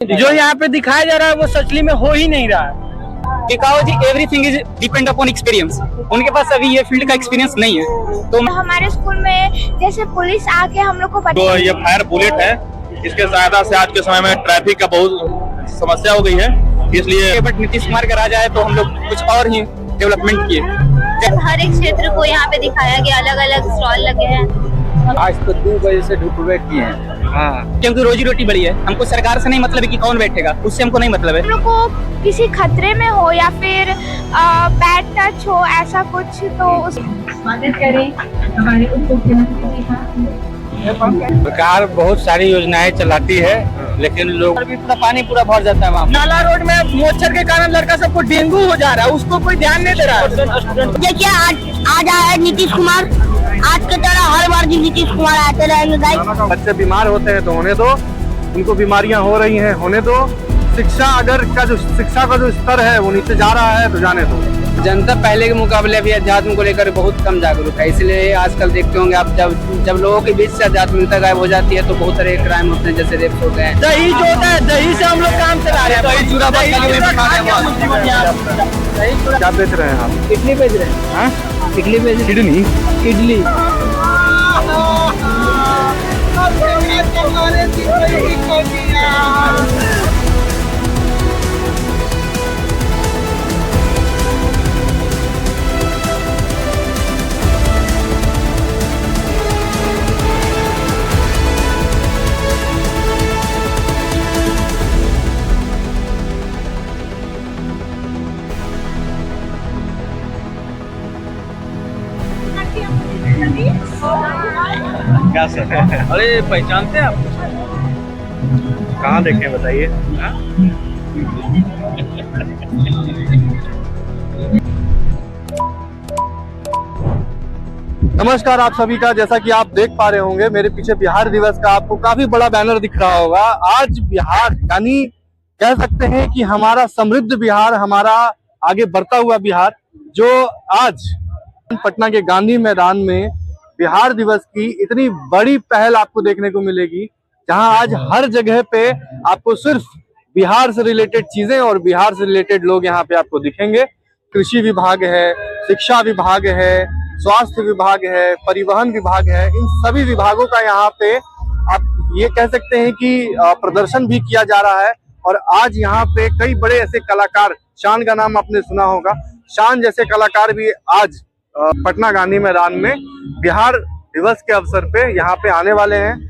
जो यहाँ पे दिखाया जा रहा है वो सचली में हो ही नहीं रहा है। जी everything is depend upon experience. उनके पास अभी ये फील्ड का एक्सपीरियंस नहीं है। तो हमारे स्कूल में जैसे पुलिस आके हम लोग को तो ये फायर बुलेट है, इसके सहायता से आज के समय में ट्रैफिक का बहुत समस्या हो गई है, इसलिए बट नीतीश कुमार का राज आया तो हम लोग कुछ और ही डेवलपमेंट किए। हर एक क्षेत्र को यहाँ पे दिखाया गया, अलग अलग स्टॉल लगे हैं। आज तो 2 बजे से ढुकवे किए हैं। हाँ, क्योंकि रोजी रोटी बड़ी है, हमको सरकार से नहीं मतलब है कि कौन बैठेगा, उससे हमको नहीं मतलब है। हम लोग को किसी खतरे में हो या फिर बैड टच हो ऐसा कुछ तो स्वागत करें हमारे उप मुख्यमंत्री। सरकार बहुत सारी योजनाएं चलाती है, लेकिन लोग पूरा पानी पूरा भर जाता है वहाँ। नाला रोड में मोचर के कारण लड़का सबको डेंगू हो जा रहा है, उसको कोई ध्यान नहीं दे रहा है। देखिए आज आया नीतीश कुमार, आज के तरह हर बार नीतीश कुमार आते रहेंगे। बच्चे बीमार होते हैं तो होने दो, उनको बीमारियां हो रही हैं होने दो। शिक्षा का जो स्तर है वो नीचे जा रहा है तो जाने दो। जनता पहले के मुकाबले अभी अध्यात्म को लेकर बहुत कम जागरूक है, इसलिए आजकल देखते होंगे आप जब लोगों के बीच से आध्यात्मिकता गायब हो जाती है तो बहुत सारे क्राइम होते हैं, जैसे रेप होते हैं। दही जो होता है, दही से हम लोग काम चला रहे हैं। क्या बेच रहे हैं आप? इडली बेच रहे हैं। इडली बेच किडनी इडली क्या सर? अरे पहचानते हैं आप? कहाँ देखे बताइए। नमस्कार आप सभी का, जैसा कि आप देख पा रहे होंगे मेरे पीछे बिहार दिवस का आपको काफी बड़ा बैनर दिख रहा होगा। आज बिहार यानी कह सकते हैं कि हमारा समृद्ध बिहार, हमारा आगे बढ़ता हुआ बिहार, जो आज पटना के गांधी मैदान में बिहार दिवस की इतनी बड़ी पहल आपको देखने को मिलेगी, जहां आज हर जगह पे आपको सिर्फ बिहार से रिलेटेड चीजें और बिहार से रिलेटेड लोग यहाँ पे आपको दिखेंगे। कृषि विभाग है, शिक्षा विभाग है, स्वास्थ्य विभाग है, परिवहन विभाग है, इन सभी विभागों का यहाँ पे आप ये कह सकते हैं कि प्रदर्शन भी किया जा रहा है। और आज यहाँ पे कई बड़े ऐसे कलाकार, शान का नाम आपने सुना होगा, शान जैसे कलाकार भी आज पटना गांधी मैदान में बिहार दिवस के अवसर पे यहाँ पे आने वाले हैं।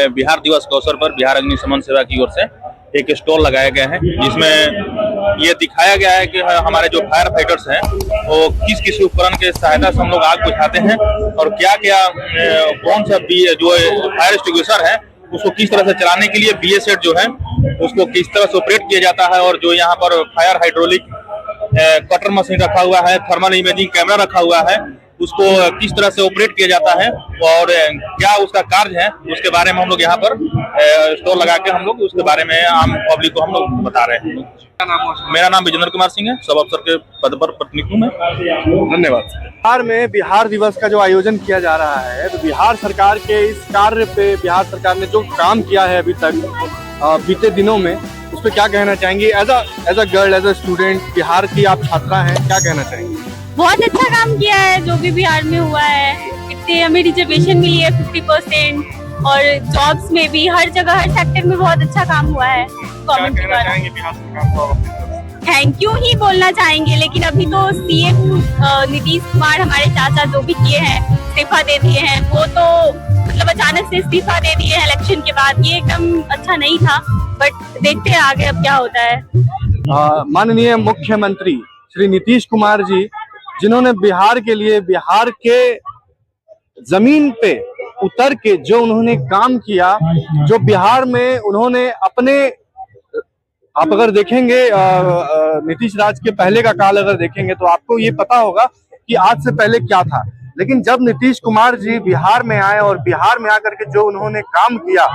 बिहार दिवस के अवसर पर बिहार अग्निशमन सेवा की ओर से एक स्टॉल लगाया गया है, जिसमें ये दिखाया गया है कि हमारे जो फायर फाइटर्स हैं वो किस किस उपकरण के सहायता से हम लोग आग बुझाते हैं और क्या क्या कौन सा जो फायर एक्सटिंग्विशर है उसको किस तरह से चलाने के लिए BA सेट जो है उसको किस तरह से ऑपरेट किया जाता है, और जो यहाँ पर फायर हाइड्रोलिक कटर मशीन रखा हुआ है, थर्मल इमेजिंग कैमरा रखा हुआ है, उसको किस तरह से ऑपरेट किया जाता है और क्या उसका कार्य है, उसके बारे में हम लोग यहाँ पर स्टॉल लगा के हम लोग उसके बारे में आम पब्लिक को हम लोग बता रहे हैं। मेरा नाम विजेंद्र कुमार सिंह है, सब अफसर के पद पर प्रतिनिधित्व हूं मैं। धन्यवाद। बिहार में बिहार दिवस का जो आयोजन किया जा रहा है, तो बिहार सरकार के इस कार्य पे बिहार सरकार ने जो काम किया है अभी तक बीते दिनों में, उस पर क्या कहना चाहेंगी? As a girl, as a student, Bihar की आप छात्रा हैं, क्या कहना चाहेंगी? बहुत अच्छा काम किया है जो भी बिहार में हुआ है। देखते हैं, हमें रिजर्वेशन मिली है 50% और जॉब्स में भी हर जगह हर सेक्टर में बहुत अच्छा काम हुआ है गवर्नमेंट के द्वारा। थैंक यू ही बोलना चाहेंगे, लेकिन अभी तो सीएम नीतीश कुमार हमारे चाचा जो भी किए हैं, इस्तीफा दे दिए हैं, वो तो मतलब अचानक से इस्तीफा दे दिए हैं इलेक्शन के बाद, ये एकदम अच्छा नहीं था। बट देखते हैं आगे अब क्या होता है। माननीय मुख्यमंत्री श्री नीतीश कुमार जी, जिन्होंने बिहार के लिए, बिहार के जमीन पे उतर के जो उन्होंने काम किया, जो बिहार में उन्होंने अपने, आप अगर देखेंगे नीतीश राज के पहले का काल अगर देखेंगे तो आपको ये पता होगा कि आज से पहले क्या था। लेकिन जब नीतीश कुमार जी बिहार में आए और बिहार में आकर के जो उन्होंने काम किया,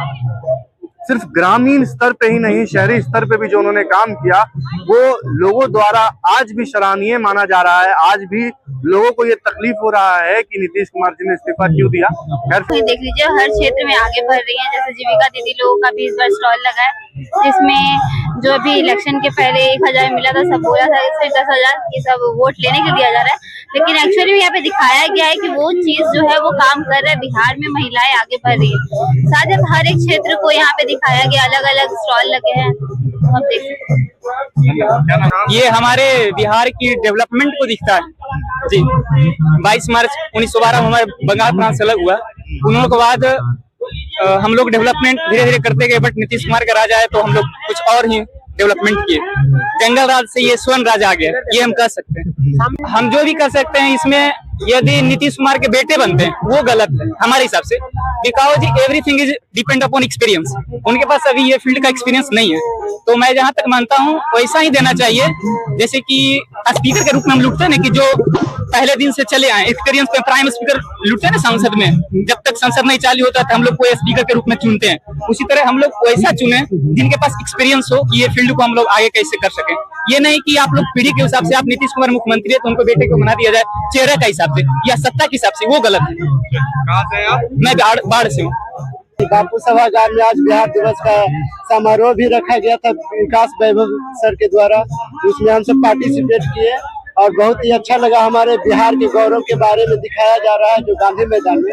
सिर्फ ग्रामीण स्तर पे ही नहीं, शहरी स्तर पे भी जो उन्होंने काम किया, वो लोगों द्वारा आज भी सराहनीय माना जा रहा है। आज भी लोगों को ये तकलीफ हो रहा है कि नीतीश कुमार जी ने इस्तीफा क्यों दिया। देख लीजिए हर क्षेत्र में आगे बढ़ रही है, जैसे जीविका दीदी लोगों का भी इस बार स्टॉल लगा है, जिसमें जो अभी इलेक्शन के पहले 1000 मिला था, सब बोला था इसमें 10,000 ये सब वोट लेने के दिया जा रहा है, लेकिन एक्चुअली यहाँ पे दिखाया गया है कि वो चीज जो है वो काम कर रहा है। बिहार में महिलाएं आगे बढ़ रही है, साथ ही हर एक क्षेत्र को यहाँ पे दिखाया गया, अलग अलग स्टॉल लगे हैं, हम देख सकते हैं। ये हमारे बिहार की डेवलपमेंट को दिखता है जी। 22 मार्च 1912 हमारे बंगाल प्रांत से अलग हुआ, उन्होंने के बाद हम लोग डेवलपमेंट धीरे धीरे करते गए, बट नीतीश कुमार का राज आया तो हम लोग कुछ और ही डेवलपमेंट किए। जंगल राज से ये स्वर्ण राज आ गया, ये हम कह सकते हैं। हम जो भी कर सकते हैं इसमें, यदि नीतीश कुमार के बेटे बनते हैं वो गलत है हमारे हिसाब से, because everything is depend upon experience. उनके पास अभी ये फील्ड का एक्सपीरियंस नहीं है, तो मैं जहां तक मानता हूं वैसा ही देना चाहिए, जैसे कि स्पीकर के रूप में हम लुटते हैं ना, कि जो पहले दिन से चले आए एक्सपीरियंस पे प्राइम स्पीकर लुटते हैं ना संसद में, जब तक संसद नहीं चालू होता था हम लोग को स्पीकर के रूप में चुनते हैं, उसी तरह हम लोग वैसा चुने जिनके पास एक्सपीरियंस हो कि ये फील्ड को हम लोग आगे कैसे कर सके। ये नहीं कि आप लोग पीढ़ी के हिसाब से, आप नीतीश कुमार मुख्यमंत्री है तो उनको बेटे को बना दिया जाए चेहरे का हिसाब से या सत्ता के हिसाब से, वो गलत है। कहाँ से आप? मैं बाढ़ से हूँ। बापू सभागार में आज बिहार दिवस का समारोह भी रखा गया था विकास वैभव सर के द्वारा, उसमें हम सब पार्टिसिपेट किए और बहुत ही अच्छा लगा। हमारे बिहार के गौरव के बारे में दिखाया जा रहा है जो गांधी मैदान में,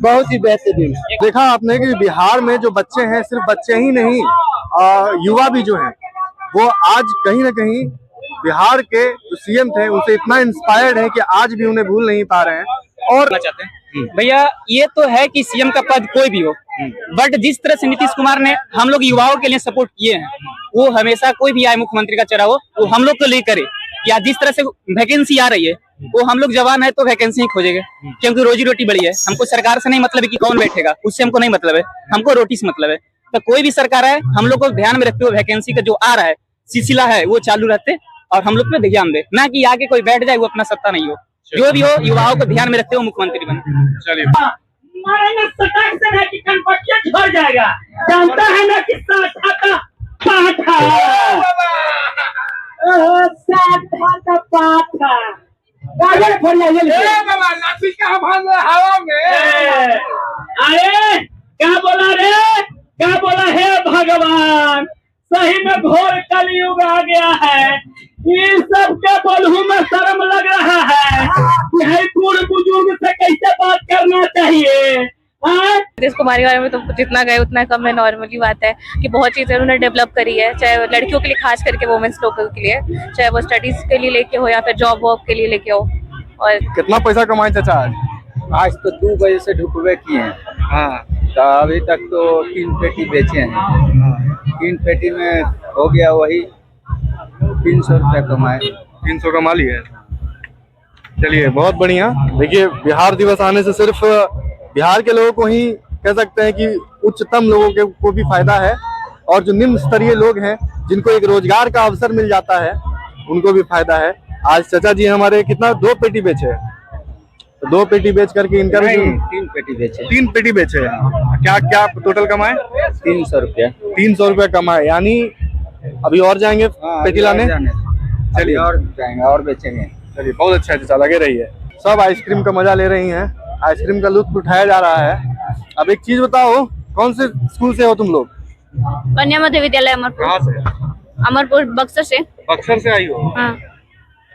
बहुत ही बेहतरीन। देखा आपने कि बिहार में जो बच्चे हैं, सिर्फ बच्चे ही नहीं, युवा भी जो हैं, वो आज कहीं ना कहीं बिहार के जो सीएम थे उनसे इतना इंस्पायर्ड है कि आज भी उन्हें भूल नहीं पा रहे हैं। और चाहते हैं भैया, ये तो है कि सीएम का पद कोई भी हो, बट जिस तरह से नीतीश कुमार ने हम लोग युवाओं के लिए सपोर्ट किए हैं, वो हमेशा कोई भी आए मुख्यमंत्री का चेहरा हो वो हम लोग तो ले करे। या जिस तरह से वैकेंसी आ रही है, वो हम लोग जवान है तो वैकेंसी ही खोजेंगे, क्योंकि रोजी रोटी बड़ी है। हमको सरकार से नहीं मतलब है कि कौन बैठेगा, उससे हमको नहीं मतलब है, हमको रोटी से मतलब है। तो कोई भी सरकार है, हम लोग को ध्यान में रखते हुए वैकेंसी का जो आ रहा है सिलसिला है वो चालू रहते और हम लोग पे ध्यान दे, ना कि आगे कोई बैठ जाए वो अपना सत्ता नहीं हो। जो भी हो, युवाओं को ध्यान में रखते हुए मुख्यमंत्री बने। चलिए झड़ जाएगा, जानता है ना कितना का पाठा हवा में। अरे क्या बोला रे, क्या बोला है भगवान, सही में घोर कलयुग आ गया है। इन सब के बोलहू में शर्म लग रहा है कि बूढ़ बुजुर्ग से कैसे बात करना चाहिए। नीतीश कुमार के बारे में तो जितना गए उतना कम है, नॉर्मली बात है कि बहुत चीजें उन्होंने डेवलप करी है, चाहे लड़कियों के लिए, खास करके वुमेन्स लोगों के लिए, चाहे वो स्टडीज के लिए लेके हो या फिर जॉब वॉब के लिए लेके हो। और कितना पैसा कमाए चाचा आज? आज तो 2 बजे से ढुकवे किए हैं। हाँ, तो अभी तक तो 3 पेटी बेचे हैं। 3 पेटी में हो गया वही 300 रुपया कमाए। 300 कमा लिए। चलिए, बहुत बढ़िया। देखिए, बिहार दिवस आने से सिर्फ बिहार के लोगों को ही कह सकते हैं कि उच्चतम लोगों को भी फायदा है, और जो निम्न स्तरीय लोग हैं जिनको एक रोजगार का अवसर मिल जाता है उनको भी फायदा है। आज चाचा जी हमारे कितना 2 पेटी बेचे, 2 पेटी बेच करके इनका 3 पेटी बेचे। 3 पेटी बेचे। क्या क्या टोटल कमाए? 300 रुपया। 300 रुपया कमाए, यानी अभी और जाएंगे पेटी लाने। चलिए और जाएंगे और बेचेंगे। चलिए, बहुत अच्छा है चाचा, लगे रहिए। सब आइसक्रीम का मजा ले रही हैं, आइसक्रीम का लुत्फ उठाया जा रहा है। अब एक चीज बताओ, कौन से स्कूल से हो तुम लोग? कन्या मध्य विद्यालय अमरपुर। कहाँ से? अमरपुर, बक्सर से। बक्सर से आई हो? हाँ।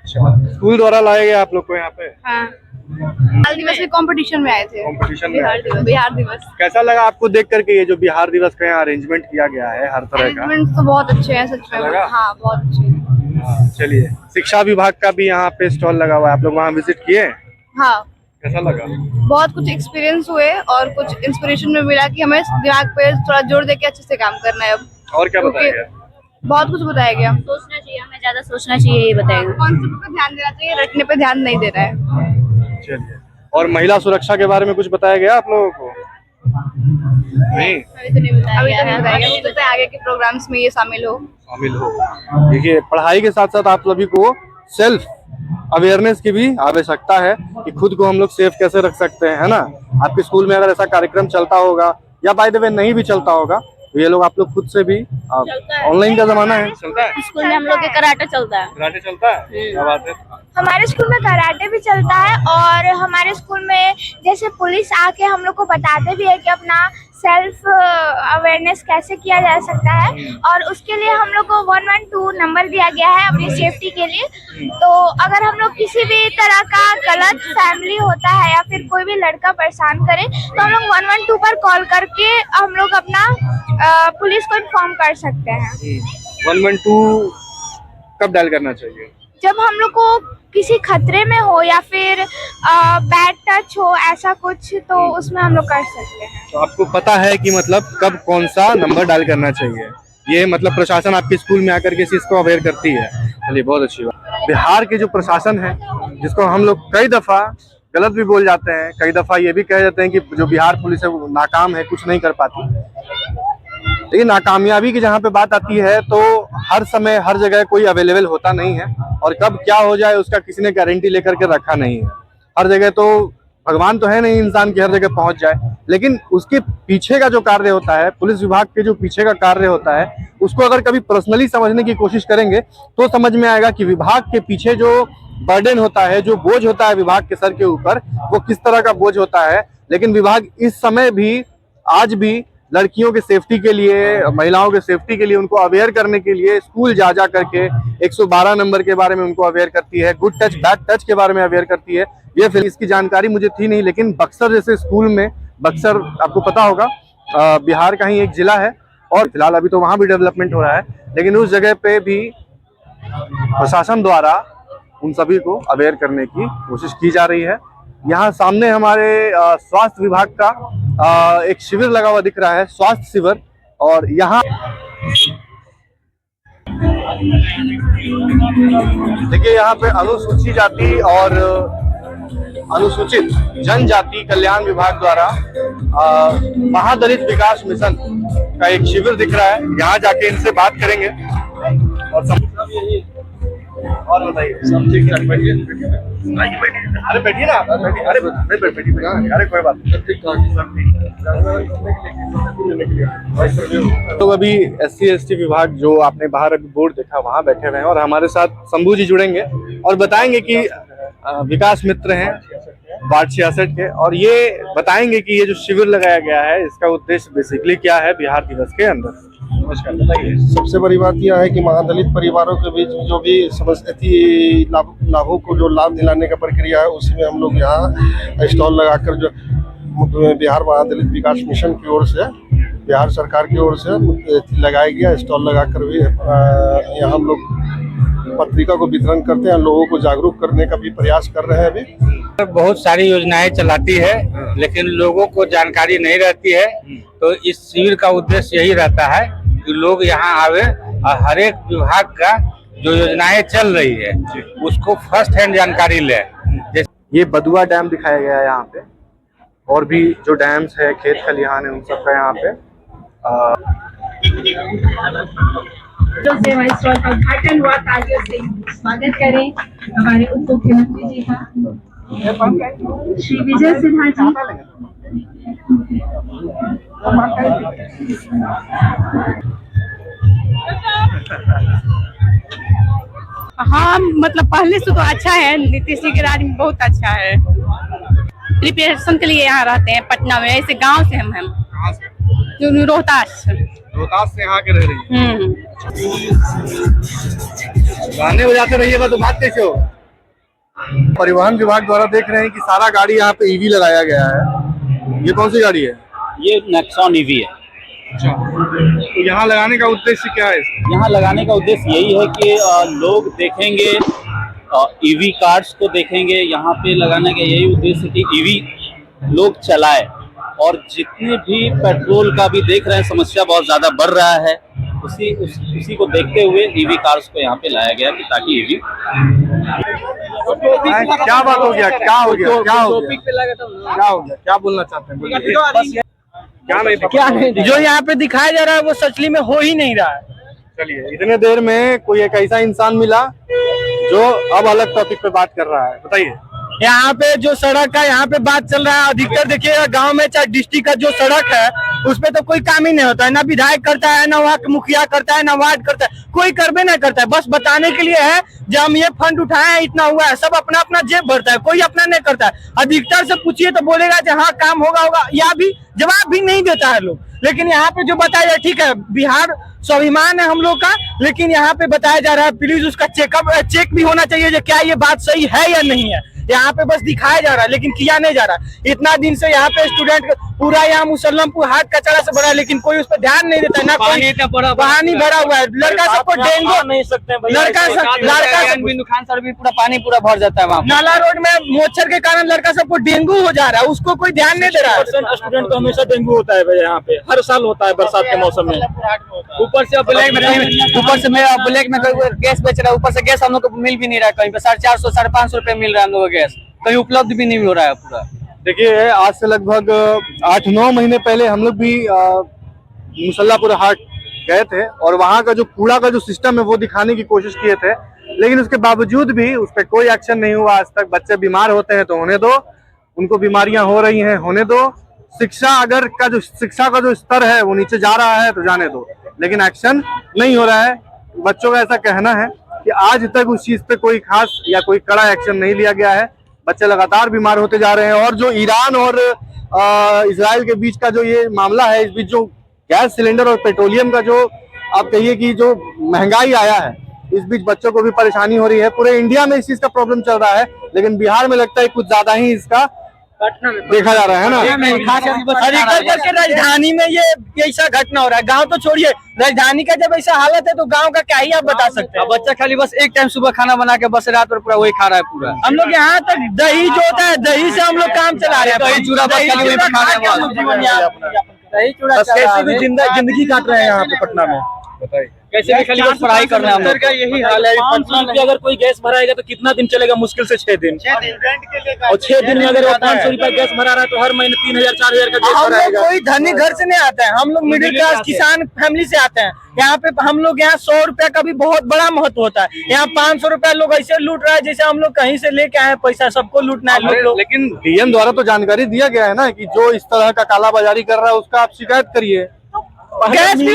अच्छा, स्कूल द्वारा लाए गए आप लोग को यहाँ पे? हाँ। बाल दिवस के कंपटीशन में आए थे। कंपटीशन में आए थे। बिहार दिवस कैसा लगा आपको देख करके ये जो बिहार दिवस का यहाँ अरेंजमेंट किया गया है हर तरह का? अरेंजमेंट तो बहुत अच्छे हैं सच में। लगा? हाँ बहुत अच्छे। चलिए, शिक्षा विभाग का भी यहाँ पे स्टॉल लगा हुआ है, आप लोग वहाँ विजिट किए? हाँ कैसा लगा? बहुत कुछ एक्सपीरियंस हुए और कुछ इंस्पिरेशन में मिला कि हमें दिमाग पे थोड़ा जोर देके अच्छे से काम करना है अब। और क्या क्योंकि बताया गया? बहुत कुछ बताया गया। सोचना चाहिए, हमें ज्यादा सोचना चाहिए, ये बताएगा। कॉन्सेप्ट पे ध्यान देना चाहिए, रटने पे ध्यान नहीं देना है। चलिए, और महिला सुरक्षा के बारे में कुछ बताया गया आप लोगों को? नहीं, अभी तो नहीं बताया गया। हो सकता है आगे के प्रोग्राम्स में ये शामिल हो। देखिए, पढ़ाई के साथ साथ आप सभी को सेल्फ अवेयरनेस की भी आवश्यकता है कि खुद को हम लोग सेफ कैसे रख सकते हैं, है ना? आपके स्कूल में अगर ऐसा कार्यक्रम चलता होगा या बाय द वे नहीं भी चलता होगा तो ये लोग आप लोग खुद से भी, ऑनलाइन का जमाना है, चलता है। स्कूल में हम लोग के कराटे चलता है। कराटे चलता है, क्या बात है। हमारे स्कूल में कराटे भी चलता है और हमारे स्कूल में जैसे पुलिस आके हम लोग को बताते भी है कि अपना सेल्फ अवेयरनेस कैसे किया जा सकता है और उसके लिए हम लोग को 112 नंबर दिया गया है अपनी सेफ्टी के लिए। तो अगर हम लोग किसी भी तरह का गलत फैमिली होता है या फिर कोई भी लड़का परेशान करे तो हम लोग 112 पर कॉल करके हम लोग अपना पुलिस को इन्फॉर्म कर सकते हैं। 112 कब डायल करना चाहिए? जब हम लोग को किसी खतरे में हो या फिर बैड टच हो ऐसा कुछ तो उसमें हम लोग कर सकते हैं। तो आपको पता है कि मतलब कब कौन सा नंबर डायल करना चाहिए, ये मतलब प्रशासन आपके स्कूल में आकर के इस चीज को अवेयर करती है। चलिए, बहुत अच्छी बात। बिहार के जो प्रशासन है जिसको हम लोग कई दफा गलत भी बोल जाते हैं, कई दफा ये भी कह जाते हैं कि जो बिहार पुलिस है वो नाकाम है, कुछ नहीं कर पाती। लेकिन नाकामयाबी की जहाँ पे बात आती है तो हर समय हर जगह कोई अवेलेबल होता नहीं है और कब क्या हो जाए उसका किसी ने गारंटी लेकर के रखा नहीं है। हर जगह तो भगवान तो है नहीं इंसान की हर जगह पहुंच जाए, लेकिन उसके पीछे का जो कार्य होता है, पुलिस विभाग के जो पीछे का कार्य होता है, उसको अगर कभी पर्सनली समझने की कोशिश करेंगे तो समझ में आएगा कि विभाग के पीछे जो बर्डन होता है, जो बोझ होता है विभाग के सर के ऊपर, वो किस तरह का बोझ होता है। लेकिन विभाग इस समय भी, आज भी लड़कियों के सेफ्टी के लिए, महिलाओं के सेफ्टी के लिए, उनको अवेयर करने के लिए स्कूल जा करके 112 नंबर के बारे में उनको अवेयर करती है, गुड टच बैड टच के बारे में अवेयर करती है। ये फिर इसकी जानकारी मुझे थी नहीं, लेकिन बक्सर जैसे स्कूल में, बक्सर आपको पता होगा बिहार का ही एक जिला है और फिलहाल अभी तो वहाँ भी डेवलपमेंट हो रहा है, लेकिन उस जगह पे भी प्रशासन द्वारा उन सभी को अवेयर करने की कोशिश की जा रही है। यहाँ सामने हमारे स्वास्थ्य विभाग का एक शिविर लगा हुआ दिख रहा है, स्वास्थ्य शिविर, और यहाँ देखिए यहाँ पे अनुसूचित जाति और अनुसूचित जनजाति कल्याण विभाग द्वारा महादलित विकास मिशन का एक शिविर दिख रहा है। यहाँ जाके इनसे बात करेंगे और बताइए सब ठीक ठाक। बैठिए, अरे बैठिए ना, बैठिए, अरे बैठिए, अरे कोई बात नहीं, ठीक ठाक। तो अभी SC/ST विभाग जो आपने बाहर अभी बोर्ड देखा वहाँ बैठे हुए हैं और हमारे साथ शंभू जी जुड़ेंगे और बताएंगे कि विकास मित्र हैं वार्ड 66 के, और ये बताएंगे कि ये जो शिविर लगाया गया है इसका उद्देश्य बेसिकली क्या है बिहार दिवस के अंदर। नमस्कार, बताइए। सबसे बड़ी बात यह है कि महादलित परिवारों के बीच जो भी समस्या लाभों को जो लाभ दिलाने का प्रक्रिया है उसमें हम लोग यहाँ स्टॉल लगाकर जो बिहार महादलित विकास मिशन की ओर से, बिहार सरकार की ओर से लगाया गया स्टॉल लगाकर भी यहाँ हम लोग पत्रिका को वितरण करते हैं, लोगों को जागरूक करने का भी प्रयास कर रहे हैं। अभी बहुत सारी योजनाएं चलाती है लेकिन लोगों को जानकारी नहीं रहती है, तो इस शिविर का उद्देश्य यही रहता है कि लोग यहाँ आवे और हर एक विभाग का जो योजनाएं चल रही है उसको फर्स्ट हैंड जानकारी ले। ये बदुआ डैम दिखाया गया है यहाँ पे, और भी जो डैम्स है, खेत खलिहान है, उन सब का यहाँ पे जो सेवा स्टॉल का उद्घाटन हुआ, तालियों से स्वागत करें हमारे उप मुख्यमंत्री जी का, श्री विजय सिन्हा जी। हाँ, मतलब पहले से तो अच्छा है, नीतीश जी के राज में बहुत अच्छा है। प्रिपरेशन के लिए यहाँ रहते हैं पटना में, ऐसे गांव से हम रोहतास से यहाँ के रह रही है। गाने बजाते रहिएगा तो बात कैसे हो? परिवहन विभाग द्वारा देख रहे हैं कि सारा गाड़ी यहाँ पे ईवी लगाया गया है। ये कौन सी गाड़ी है? ये नेक्सॉन ईवी है। अच्छा, तो यहाँ लगाने का उद्देश्य क्या है? यहाँ लगाने का उद्देश्य यही है कि लोग देखेंगे, ईवी कार्स को देखेंगे। यहाँ पे लगाने का यही उद्देश्य कि ईवी लोग चलाए, और जितने भी पेट्रोल का भी देख रहे हैं समस्या बहुत ज्यादा बढ़ रहा है, उसी को देखते हुए ईवी कार्स को यहाँ पे लाया गया कि ताकि ईवी। क्या बात हो गया? क्या हो गया? क्या हो गया? क्या हो गया? क्या बोलना चाहते हैं? क्या नहीं जो यहाँ पे दिखाया जा रहा है वो सचली में हो ही नहीं रहा है। चलिए, इतने देर में कोई एक ऐसा इंसान मिला जो अब अलग टॉपिक पे बात कर रहा है। बताइए। यहाँ पे जो सड़क है, यहाँ पे बात चल रहा है। अधिकतर देखिएगा गांव में चाहे डिस्ट्रिक्ट का जो सड़क है उस पे तो कोई काम ही नहीं होता है। ना विधायक करता है, ना वहाँ मुखिया करता है, ना वार्ड करता है, कोई करबे नहीं करता है। बस बताने के लिए है जब हम ये फंड उठाए हैं इतना हुआ है, सब अपना अपना जेब भरता है, कोई अपना नहीं करता है। अधिकतर से पूछिए तो बोलेगा कि हाँ काम होगा, या भी जवाब भी नहीं देता है लोग। लेकिन यहाँ पे जो बताया जाए, ठीक है बिहार स्वाभिमान है हम लोग का, लेकिन यहाँ पे बताया जा रहा है प्लीज उसका चेक भी होना चाहिए जो क्या ये बात सही है या नहीं है। यहाँ पे बस दिखाया जा रहा है लेकिन किया नहीं जा रहा। इतना दिन से यहाँ पे स्टूडेंट पूरा यहाँ मुसल्लमपुर हाट कचरा से भरा है, लेकिन कोई उस पर ध्यान नहीं देता है। ना पानी भरा हुआ है, लड़का सबको डेंगू नहीं सकते, लड़का बिंदु खान सर भी पूरा पानी पूरा भर जाता है वहाँ। नाला रोड में मोचर के कारण लड़का सबको डेंगू हो जा रहा है, उसको कोई ध्यान नहीं दे रहा है। स्टूडेंट को हमेशा डेंगू होता है भाई, यहाँ पे हर साल होता है बरसात के मौसम में। ऊपर से ब्लैक में गैस बेच रहा है, ऊपर से गैस हम लोग को मिल भी नहीं रहा है। कहीं पे 450 550 रुपए मिल रहा है हम लोग को गैस, कहीं उपलब्ध भी नहीं हो रहा है पूरा। देखिए, आज से लगभग 8-9 महीने पहले हम लोग भी मुसल्लापुर हाट गए थे और वहाँ का जो कूड़ा का जो सिस्टम है वो दिखाने की कोशिश किए थे, लेकिन उसके बावजूद भी उस पर कोई एक्शन नहीं हुआ आज तक। बच्चे बीमार होते हैं तो होने दो, उनको बीमारियां हो रही हैं होने दो। शिक्षा का जो स्तर है वो नीचे जा रहा है तो जाने दो, लेकिन एक्शन नहीं हो रहा है। बच्चों का ऐसा कहना है कि आज तक उस चीज पे कोई खास या कोई कड़ा एक्शन नहीं लिया गया है। बच्चे लगातार बीमार होते जा रहे हैं। और जो ईरान और इजराइल के बीच का जो ये मामला है, इस बीच जो गैस सिलेंडर और पेट्रोलियम का जो आप कहिए कि जो महंगाई आया है, इस बीच बच्चों को भी परेशानी हो रही है। पूरे इंडिया में इस चीज का प्रॉब्लम चल रहा है, लेकिन बिहार में लगता है कुछ ज्यादा ही इसका देखा जा रहा है ना। करके राजधानी में ये ऐसा घटना हो रहा है। गांव तो छोड़िए, राजधानी का जब ऐसा हालत है तो गांव का क्या ही आप बता सकते हैं। बच्चा खाली बस एक टाइम सुबह खाना बना के बस रात भर पूरा वही खा रहा है पूरा। हम लोग यहाँ तक दही जो होता है, दही से हम लोग काम चला रहे हैं। दही चूड़ा जिंदगी काट रहे हैं यहाँ पे पटना में। बताइए कैसे भी खाली बस पढ़ाई कर रहे हैं हम लोग। यही हाल है। 500 रुपये अगर कोई गैस भराएगा तो कितना दिन चलेगा? मुश्किल से 6 दिन। और 6 दिन में अगर वो 500 रुपये गैस भरा रहा है तो हर महीने 3000-4000 का गैस भराएगा। कोई धनी घर से नहीं आता है, हम लोग मिडिल क्लास किसान फैमिली से आते हैं। यहाँ पे हम लोग यहाँ 100 रुपया का भी बहुत बड़ा महत्व होता है। यहाँ 500 रुपया लोग ऐसे लूट रहा है जैसे हम लोग कहीं से लेके आए पैसा, सबको लूटना है लोग। लेकिन डीएम द्वारा तो जानकारी दिया गया है ना कि जो इस तरह का कालाबाजारी कर रहा है उसका आप शिकायत करिए। गैस भी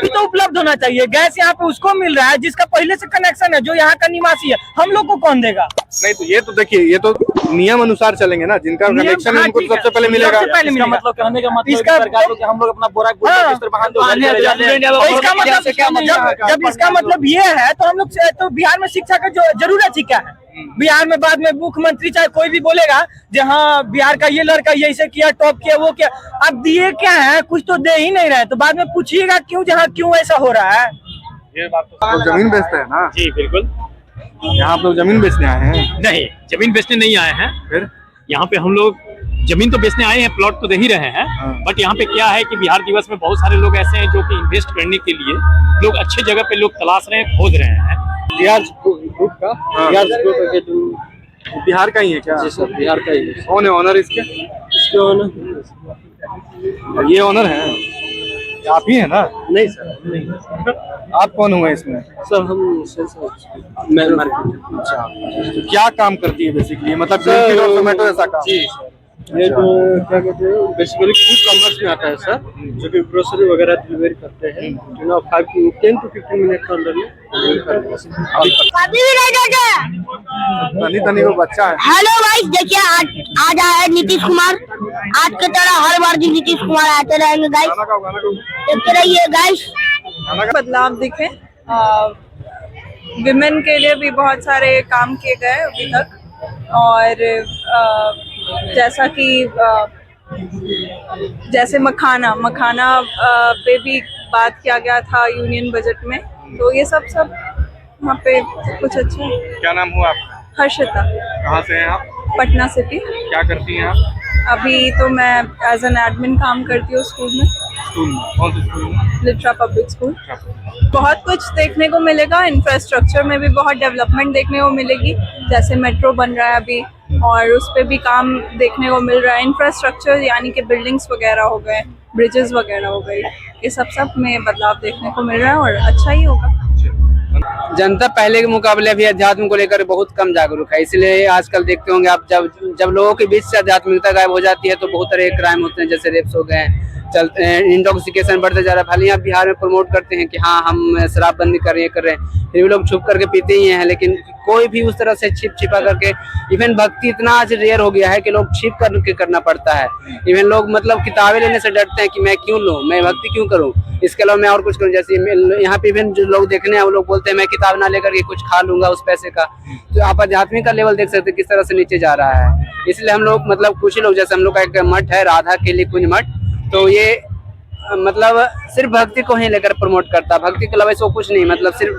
तो उपलब्ध होना चाहिए। गैस यहाँ पे उसको मिल रहा है जिसका पहले से कनेक्शन है, जो यहाँ का निवासी है। हम लोग को कौन देगा? नहीं तो ये तो देखिए, ये तो नियम अनुसार चलेंगे ना, जिनका कनेक्शन है उनको सबसे पहले मिलेगा। मतलब कहने का मतलब सरकार को हम लोग अपना बोरा जब इसका मतलब ये है तो हम लोग तो बिहार में शिक्षा का जो जरूरत ही क्या है? बिहार में बाद में मुख्यमंत्री चाहे कोई भी बोलेगा जहाँ बिहार का ये लड़का ये ऐसे किया, टॉप किया, वो किया। अब दिए क्या है? कुछ तो दे ही नहीं रहे, तो बाद में पूछिएगा क्यों, जहाँ क्यों ऐसा हो रहा है। ये बात तो जमीन बेचते हैं ना? जी बिल्कुल। यहाँ आप लोग जमीन बेचने आए हैं? नहीं, जमीन बेचने नहीं आए हैं। फिर यहाँ पे हम लोग जमीन तो बेचने आए हैं, प्लॉट तो दे ही रहे हैं। बट यहाँ पे क्या है कि बिहार दिवस में बहुत सारे लोग ऐसे हैं जो कि इन्वेस्ट करने के लिए लोग अच्छे जगह पे लोग तलाश रहे हैं, खोज रहे हैं। बिहार ग्रुप का बिहार का ही है क्या? जी सर, बिहार का ही है। कौन है ऑनर इसके? ये ऑनर है, आप ही है ना? नहीं सर, नहीं। आप कौन हुए इसमें? सर हम अच्छा, क्या काम करती है बेसिकली? मतलब टोमेटो ऐसा काम? जी ये जो क्या कहते हैं बेसिकली फूड कॉमर्स में आता है सर, जो कि ग्रोसरी वगैरह डिलीवरी करते हैं। 10 to 15 मिनट के अंदर में तनी को बच्चा है। हेलो गाइस, देखिए आज आया है नीतीश कुमार। आज की तरह हर बार दिन नीतीश कुमार आते रहेंगे गाइस, देखते रहिए गाइस। बदलाव दिखे। विमेन के लिए भी बहुत सारे काम किए गए अभी तक। और जैसा कि जैसे मखाना पे भी बात किया गया था यूनियन बजट में, तो ये सब वहाँ पे कुछ अच्छा है। क्या नाम हुआ आपका? हर्षिता। कहाँ से हैं आप? पटना सिटी। क्या करती हैं आप? अभी तो मैं एज एन एडमिन काम करती हूँ स्कूल में। स्कूल में? कौन से स्कूल में? Litera public school. बहुत कुछ देखने को मिलेगा, इंफ्रास्ट्रक्चर में भी बहुत डेवलपमेंट देखने को मिलेगी, जैसे मेट्रो बन रहा है अभी और उस पर भी काम देखने को मिल रहा है। इंफ्रास्ट्रक्चर यानी कि बिल्डिंग्स वगैरह हो गए, ब्रिजेस वगैरह हो गई, ये सब में बदलाव देखने को मिल रहा है और अच्छा ही होगा। जनता पहले के मुकाबले अभी अध्यात्म को लेकर बहुत कम जागरूक है, इसलिए आजकल देखते होंगे आप जब लोगों के बीच से आध्यात्मिकता गायब हो जाती है तो बहुत तरह के क्राइम होते हैं, जैसे रेप्स हो गए, चलते हैं, इंटॉक्सिकेशन बढ़ते जा रहा है। भले ही आप बिहार में प्रमोट करते हैं कि हाँ हम शराबबंदी कर रहे हैं, फिर भी लोग छुप करके पीते ही हैं, लेकिन कोई भी उस तरह से छिपा करके, इवन भक्ति इतना आज रेयर हो गया है कि लोग छिप करके करना पड़ता है। इवन लोग मतलब किताबें लेने से डरते हैं कि मैं क्यों लूँ, मैं भक्ति क्यों करूँ, इसके अलावा मैं और कुछ करूँ। जैसे यहाँ पे इवन जो लोग देखने हैं वो लोग बोलते हैं मैं किताब ना लेकर के कुछ खा लूंगा उस पैसे का। तो आप आध्यात्मिक का लेवल देख सकते हैं किस तरह से नीचे जा रहा है। इसलिए हम लोग मतलब कुछ ही लोग, जैसे हम लोग का एक मठ है राधा के लिए कुंज मठ, तो ये मतलब सिर्फ भक्ति को ही लेकर प्रमोट करता है, भक्ति के अलावा इसको कुछ नहीं, मतलब सिर्फ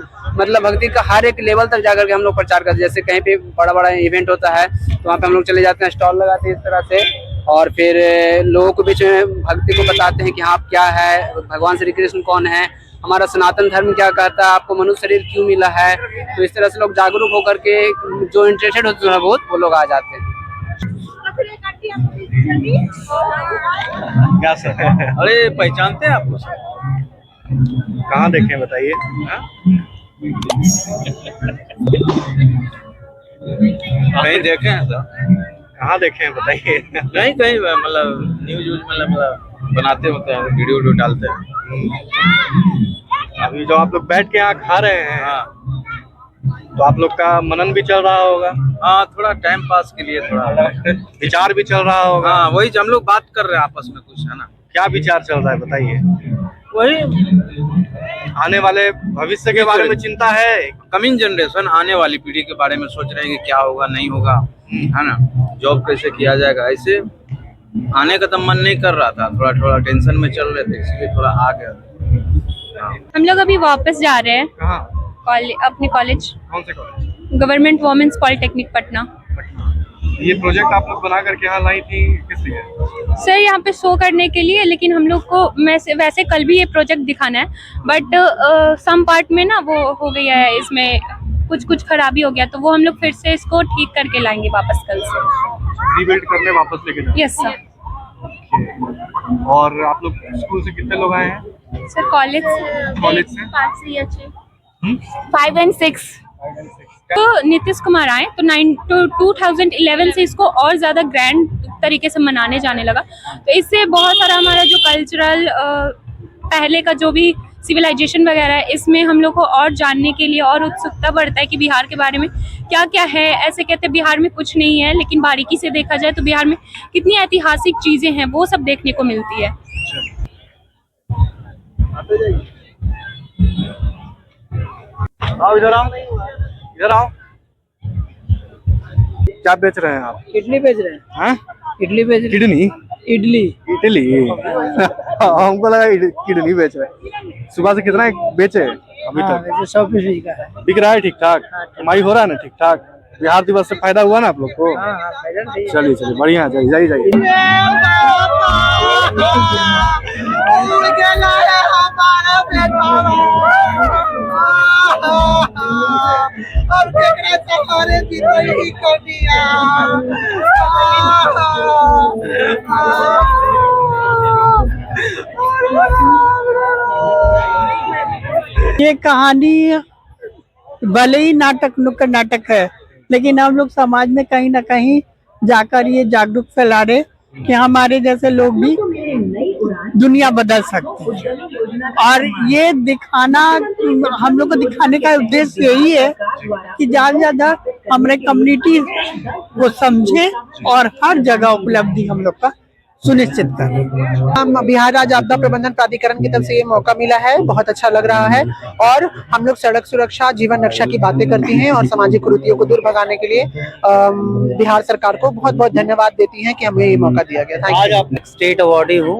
भक्ति का हर एक लेवल तक जाकर के हम लोग प्रचार करते हैं। जैसे कहीं पे बड़ा इवेंट होता है तो वहाँ पे हम लोग चले जाते हैं, स्टॉल लगाते हैं इस तरह से, और फिर लोगों के बीच में भक्ति को बताते हैं कि हाँ क्या है, भगवान श्री कृष्ण कौन है, हमारा सनातन धर्म क्या कहता है, आपको मनुष्य शरीर क्यों मिला है। तो इस तरह से लोग जागरूक होकर के जो इंटरेस्टेड होते हैं बहुत, वो लोग आ जाते हैं। क्या सर? अरे पहचानते हैं आपको सर? कहाँ देखे बताइए? कहीं देखे हैं सर? कहाँ देखे हैं बताइए? नहीं कहीं मतलब न्यूज मतलब बनाते होते हैं, वीडियो डालते हैं। अभी जो आप लोग बैठ के यहाँ खा रहे हैं, हाँ तो आप लोग का मनन भी चल रहा होगा? हाँ, थोड़ा टाइम पास के लिए थोड़ा विचार भी चल रहा होगा। हाँ वही हम लोग बात कर रहे हैं आपस में कुछ, है ना? क्या विचार चल रहा है बताइए? वही आने वाले भविष्य के बारे में चिंता है, कमिंग जनरेशन आने वाली पीढ़ी के बारे में सोच रहे हैं कि क्या होगा नहीं होगा, है ना, जॉब कैसे किया जाएगा। ऐसे आने का तो मन नहीं कर रहा था, थोड़ा टेंशन में चल रहे थे, इसलिए थोड़ा आ गया। हम लोग अभी वापस जा रहे हैं अपने कॉलेज। कौन से college? Government women's polytechnic Patna. ये प्रोजेक्ट आप लोग बना करके यहाँ लाई थी, किस लिए? सर यहाँ पे शो करने के लिए, लेकिन हम लोग को वैसे कल भी ये प्रोजेक्ट दिखाना है, बट सम पार्ट में ना वो हो गया है, इसमें कुछ खराबी हो गया, तो वो हम लोग फिर से इसको ठीक करके लाएंगे वापस कल से, रीबिल्ड करने वापस लेके जाएंगे। Yes sir. और आप लोग स्कूल से कितने लोग आए हैं? सर कॉलेज से 5 and 6। तो नीतीश कुमार आए तो 2011 से इसको और ज़्यादा ग्रैंड तरीके से मनाने जाने लगा, तो इससे बहुत सारा हमारा जो कल्चरल पहले का जो भी सिविलाइजेशन वगैरह है, इसमें हम लोग को और जानने के लिए और उत्सुकता बढ़ता है कि बिहार के बारे में क्या क्या है। ऐसे कहते हैं बिहार में कुछ नहीं है, लेकिन बारीकी से देखा जाए तो बिहार में कितनी ऐतिहासिक चीज़ें हैं वो सब देखने को मिलती है। आओ इधर आओ, इधर आओ। क्या बेच रहे हैं आप? इडली बेच रहे हैं। हाँ? इडली बेच रहे किडनी? इडली हमको लगा किडनी बेच रहे हैं। सुबह से कितना बेचे अभी तक? 100 पीस बिका है। बिक रहा है ठीक ठाक? कमाई हो रहा है ना ठीक ठाक? बिहार दिवस से फायदा हुआ ना आप लोग को? चलिए बढ़िया, जाइए। ये कहानी भले ही नुक्कड़ नाटक है, लेकिन हम लोग समाज में कहीं ना कहीं जाकर ये जागरूक फैला रहे कि हमारे जैसे लोग भी दुनिया बदल सकते हैं। और ये दिखाना, हम लोग को दिखाने का उद्देश्य यही है कि ज्यादा से ज्यादा हमारे कम्युनिटी को समझे और हर जगह उपलब्धि हम लोग का सुनिश्चित कर। हम बिहार राज्य आपदा प्रबंधन प्राधिकरण की तरफ से ये मौका मिला है, बहुत अच्छा लग रहा है और हम लोग सड़क सुरक्षा, जीवन रक्षा की बातें करती हैं और सामाजिक कुरीतियों को दूर भगाने के लिए बिहार सरकार को बहुत बहुत धन्यवाद देती हैं कि हमें ये मौका दिया गया। आज आप स्टेट अवार्डी हूँ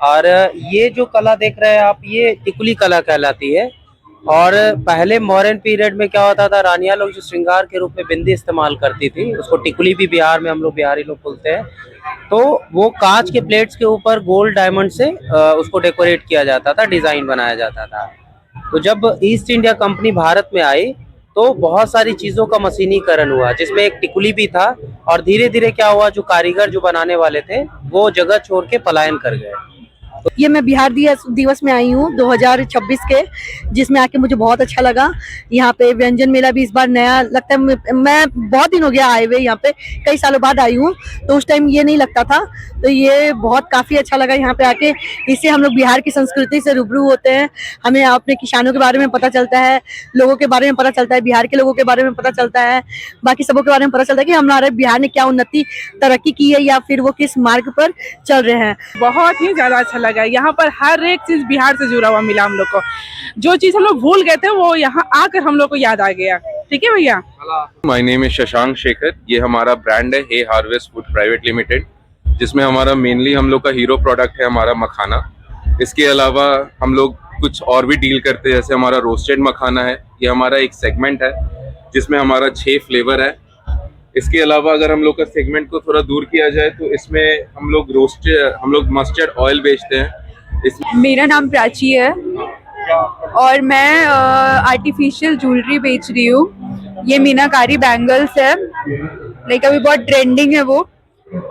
और ये जो कला देख रहे हैं आप, ये टिकुली कला कहलाती है। और पहले मॉडर्न पीरियड में क्या होता था, रानियां लोग जो श्रृंगार के रूप में बिंदी इस्तेमाल करती थी, उसको टिकुली भी बिहार में हम लोग बिहारी लोग बोलते हैं। तो वो कांच के प्लेट्स के ऊपर गोल्ड डायमंड से उसको डेकोरेट किया जाता था, डिजाइन बनाया जाता था। तो जब ईस्ट इंडिया कंपनी भारत में आई तो बहुत सारी चीजों का मशीनीकरण हुआ, जिसमें एक टिकुली भी था। और धीरे धीरे क्या हुआ, जो कारीगर जो बनाने वाले थे वो जगह छोड़ के पलायन कर गए। ये मैं बिहार दिवस में आई हूँ 2026 के, जिसमें आके मुझे बहुत अच्छा लगा। यहाँ पे व्यंजन मेला भी इस बार नया लगता है। मैं बहुत दिन हो गया आए हुए, यहाँ पे कई सालों बाद आई हूँ, तो उस टाइम ये नहीं लगता था। तो ये बहुत काफी अच्छा लगा यहाँ पे आके। इससे हम लोग बिहार की संस्कृति से रूबरू होते हैं, हमें अपने किसानों के बारे में पता चलता है, लोगों के बारे में पता चलता है, बिहार के लोगों के बारे में पता चलता है, बाकी सबों के बारे में पता चलता है कि हमारे बिहार ने क्या उन्नति तरक्की की है या फिर वो किस मार्ग पर चल रहे हैं। बहुत ही ज्यादा अच्छा लगा। यहाँ पर हर एक चीज बिहार से जुड़ा हुआ मिला हम लोग को। जो चीज हम लोग भूल गए थे वो यहाँ आकर हम लोग को याद आ गया। ठीक है भैया। My name is Shashank Shekhar. ये हमारा ब्रांड है हे हार्वेस्ट फूड प्राइवेट लिमिटेड, जिसमें हमारा मेनली हम लोग का हीरो प्रोडक्ट है हमारा मखाना। इसके अलावा हम लोग कुछ और भी डील करते हैं, जैसे हमारा रोस्टेड मखाना है, ये हमारा एक सेगमेंट है जिसमें हमारा 6 फ्लेवर है। इसके अलावा अगर हम लोग का सेगमेंट को थोड़ा दूर किया जाए तो इसमें हम लोग मस्टर्ड ऑयल बेचते हैं। मेरा नाम प्राची है और मैं आर्टिफिशियल ज्वेलरी बेच रही हूँ। ये मीनाकारी बैंगल्स है, लाइक अभी बहुत ट्रेंडिंग है वो।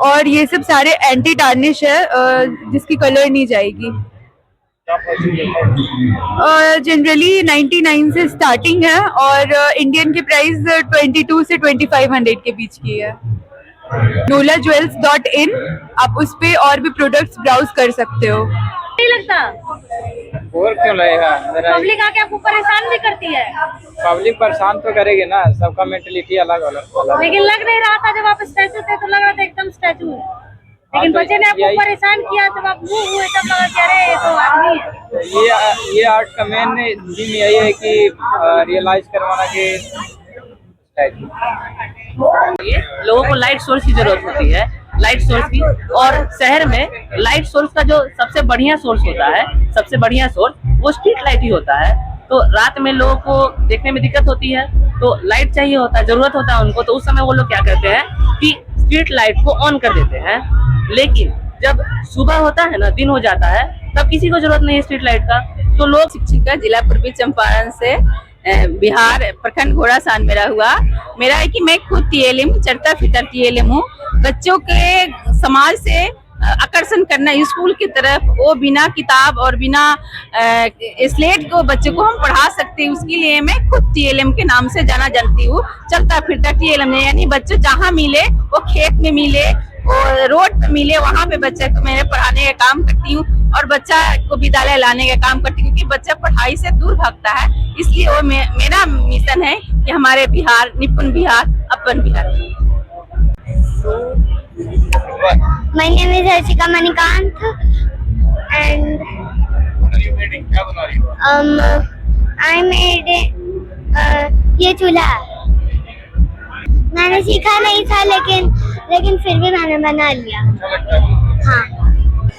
और ये सब सारे एंटी टार्निश है जिसकी कलर नहीं जाएगी। जनरली 99 से स्टार्टिंग है और इंडियन की प्राइस 22 से 2500 के बीच की है। nolajewels.in, आप उस पे और भी प्रोडक्ट्स ब्राउज कर सकते हो। नहीं लगता और क्यों लगेगा? पब्लिक आके आपको परेशान भी करती है। पब्लिक परेशान तो करेगी ना, सबका मेंटलिटी अलग अलग। लेकिन लग नहीं रहा था, जब आप स्टैचू थे तो लग रहा था एकदम स्टैचू है, लेकिन बच्चे ने आपको परेशान किया तब आप मूव हुए, तब लगा कि अरे ये तो आदमी है। ये आर्ट का मेन थीम यही है कि रियलाइज करवाना कि लोगों को लाइट सोर्स की जरूरत होती है, लाइट सोर्स की। और शहर में लाइट सोर्स का जो सबसे बढ़िया सोर्स होता है, सबसे बढ़िया सोर्स वो स्ट्रीट लाइट ही होता है। तो रात में लोगों को देखने में दिक्कत होती है, तो लाइट चाहिए होता है, जरूरत होता है उनको। तो उस समय वो लोग क्या करते हैं कि स्ट्रीट लाइट को ऑन कर देते हैं। लेकिन जब सुबह होता है ना, दिन हो जाता है, तब किसी को जरूरत नहीं है स्ट्रीट लाइट का। तो लोग शिक्षिका जिला पूर्वी चंपारण से बिहार प्रखंड घोड़ासान मेरा हुआ। मेरा है कि मैं खुद TLM चरता फितर TLM हूँ। बच्चों के समाज से आकर्षण करना स्कूल की तरफ, वो बिना किताब और बिना स्लेट को बच्चों को हम पढ़ा सकते हैं, उसके लिए मैं खुद TLM के नाम से जाना जानती हूँ। चलता फिरता TLM, यानी बच्चे जहाँ मिले, वो खेत में मिले, वो रोड पे मिले, वहाँ पे बच्चे को मैंने पढ़ाने का काम करती हूँ और बच्चा को विद्यालय लाने का काम करती हूँ, क्योंकि बच्चा पढ़ाई से दूर भागता है। इसलिए वो मेरा मिशन है कि हमारे बिहार निपुण बिहार, अपन Bihar. My name is Harshika Manikant and I made ये चूल्हा मैंने सीखा नहीं था, लेकिन फिर भी मैंने बना लिया। हाँ।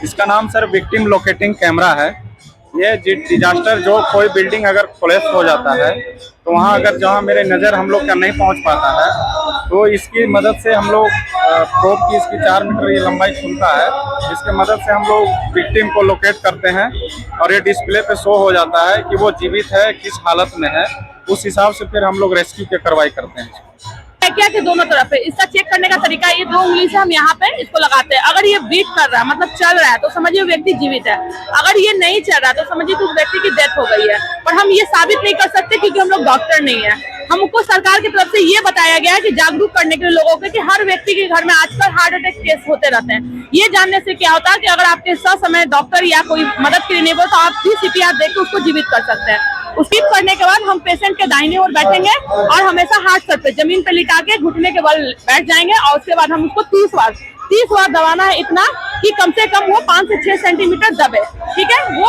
इसका नाम सर विक्टिम लोकेटिंग कैमरा है। ये डिजास्टर, जो कोई बिल्डिंग अगर कोलैप्स हो जाता है तो वहाँ अगर जहाँ मेरे नज़र हम लोग का नहीं पहुँच पाता है, तो इसकी मदद से हम लोग प्रोब की इसकी 4 मीटर ये लंबाई खुलता है, जिसके मदद से हम लोग विक्टिम को लोकेट करते हैं और ये डिस्प्ले पे शो हो जाता है कि वो जीवित है, किस हालत में है। उस हिसाब से फिर हम लोग रेस्क्यू की कार्रवाई करते हैं। क्या कि दोनों तरफ है। इसका चेक करने का तरीका, ये 2 उंगली से हम यहाँ पे इसको लगाते हैं। अगर ये बीट कर रहा है, मतलब चल रहा है, तो समझिए व्यक्ति जीवित है। अगर ये नहीं चल रहा तो समझिए कि उस व्यक्ति की डेथ हो गई है। पर हम ये साबित नहीं कर सकते क्योंकि हम लोग डॉक्टर नहीं है। हमको सरकार की तरफ से ये बताया गया है कि जागरूक करने के लिए लोगों को, कि हर व्यक्ति के घर में आजकल हार्ट अटैक केस होते रहते हैं। ये जानने से क्या होता है कि अगर आपके समय डॉक्टर या कोई मदद के लिए नहीं हो, तो आप भी CPR देकर उसको जीवित कर सकते हैं। उसकी करने के बाद हम पेशेंट के दाहिने ओर बैठेंगे और हमेशा हाथ सर पे जमीन पे लिटा के घुटने के बल बैठ जाएंगे और उसके बाद हम उसको 30 बार दबाना है, इतना कि कम से कम वो 5 से 6 सेंटीमीटर दबे, ठीक है। वो